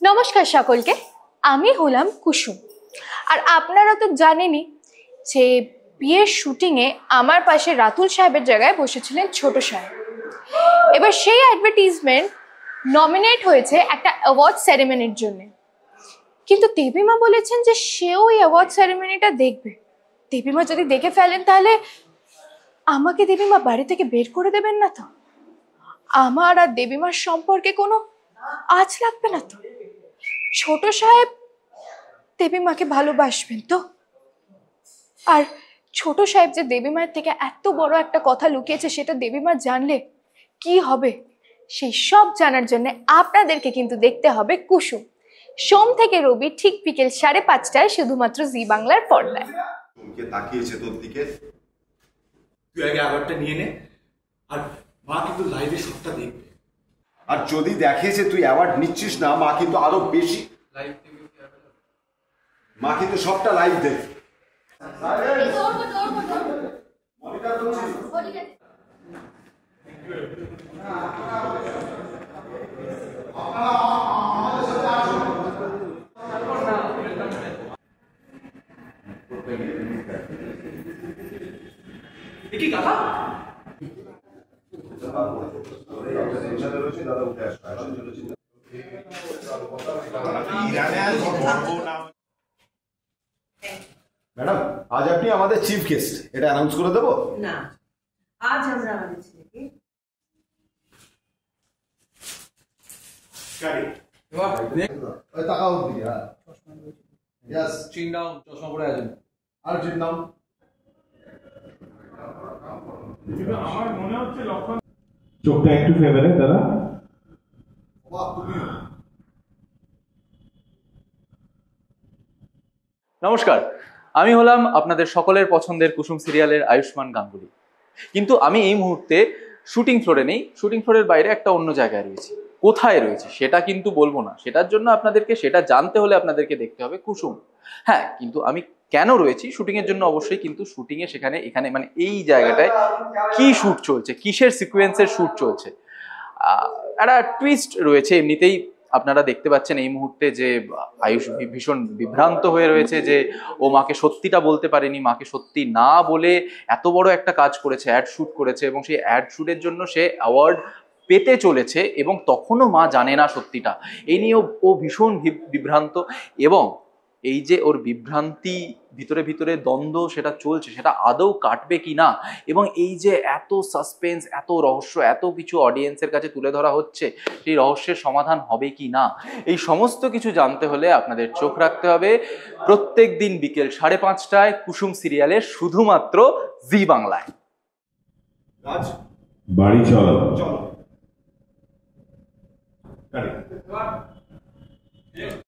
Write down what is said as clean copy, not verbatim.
নমস্কার সকলকে, আমি হলাম কুসুম। আর আপনারা তো জানেনই যে বিয়ের শুটিংয়ে আমার পাশে রাতুল সাহেবের জায়গায় বসেছিলেন ছোট সাহেব। এবার সেই অ্যাডভার্টিজমেন্ট নমিনেট হয়েছে একটা অ্যাওয়ার্ড সেরেমনির জন্য, কিন্তু দেবীমা বলেছেন যে সেও ওই অ্যাওয়ার্ড সেরেমনিটা দেখবে। দেবীমা যদি দেখে ফেলেন তাহলে আমাকে দেবীমা বাড়ি থেকে বের করে দেবেন না তো? আমার আর দেবীমার সম্পর্কে কোনো আঁচ লাগবে না তো? ছোট সাহেব দেবীমাকে ভালোবাসবেন তো? আর ছোট সাহেব যে দেবীমার থেকে এত বড় একটা কথা লুকিয়েছে সেটা দেবীমা জানলে কি হবে, সেই সব জানার জন্য আপনাদেরকে কিন্তু দেখতে হবে কুসুম, সোম থেকে রবি ঠিক বিকেল 5:30টায় শুধুমাত্র জি বাংলার পর্দায়। তাকিয়েছে তোর দিকে, তুই আগে আবারটা নিয়ে নে, আর মা কিন্তু লাইভে সবটা দেখবে। আর যদি দেখে যে তুই অ্যাওয়ার্ড নিচ্ছিস না, মা কিন্তু আরো বেশি, মা কিন্তু সবটা লাইভ দেখবে। ম্যাডাম, আজ আপনি আমাদের চিফ গেস্ট, এটা অ্যানাউন্স করে দেবো না? আজ আমরা আমাদের ছেলেকে চোখটা একটু ফেভারে দাদা। নমস্কার, আমি হলাম আপনাদের সকলের পছন্দের কুসুম সিরিয়ালের আয়ুষ্মান গাঙ্গুলি। কিন্তু আমি এই মুহূর্তে শুটিং ফ্লোরে নেই, শুটিং ফ্লোরের বাইরে একটা অন্য জায়গায় রয়েছি। কোথায় রয়েছে সেটা কিন্তু বলবো না, সেটার জন্য আপনাদেরকে সেটা জানতে হলে আপনাদেরকে দেখতে হবে কুসুম। হ্যাঁ, কিন্তু আমি কেন রয়েছি শুটিংয়ের জন্য অবশ্যই, কিন্তু শুটিংয়ে সেখানে এখানে মানে এই জায়গাটায় কি শ্যুট চলছে, কিসের সিকোয়েন্সের শ্যুট চলছে, একটা টুইস্ট রয়েছে। এমনিতেই আপনারা দেখতে পাচ্ছেন এই মুহূর্তে যে আয়ুষ ভীষণ বিভ্রান্ত হয়ে রয়েছে, যে ও মাকে সত্যিটা বলতে পারেনি, মাকে সত্যি না বলে এত বড় একটা কাজ করেছে, অ্যাড শ্যুট করেছে, এবং সেই অ্যাড শ্যুটের জন্য সে অ্যাওয়ার্ড পেতে চলেছে, এবং তখনও মা জানে না সত্যিটা। এই নিয়ে ও ভীষণ বিভ্রান্ত, এবং এই যে ওর বিভ্রান্তি, ভিতরে ভিতরে দ্বন্দ্ব সেটা চলছে, সেটা আদৌ কাটবে কি না, এবং এই যে এত সাসপেন্স, এত রহস্য, এত কিছু অডিয়েন্সের কাছে তুলে ধরা হচ্ছে, সেই রহস্যের সমাধান হবে কি না, এই সমস্ত কিছু জানতে হলে আপনাদের চোখ রাখতে হবে প্রত্যেক দিন বিকেল 5:30টায় কুসুম সিরিয়ালে, শুধুমাত্র জি বাংলায়। বাড়ি চলো।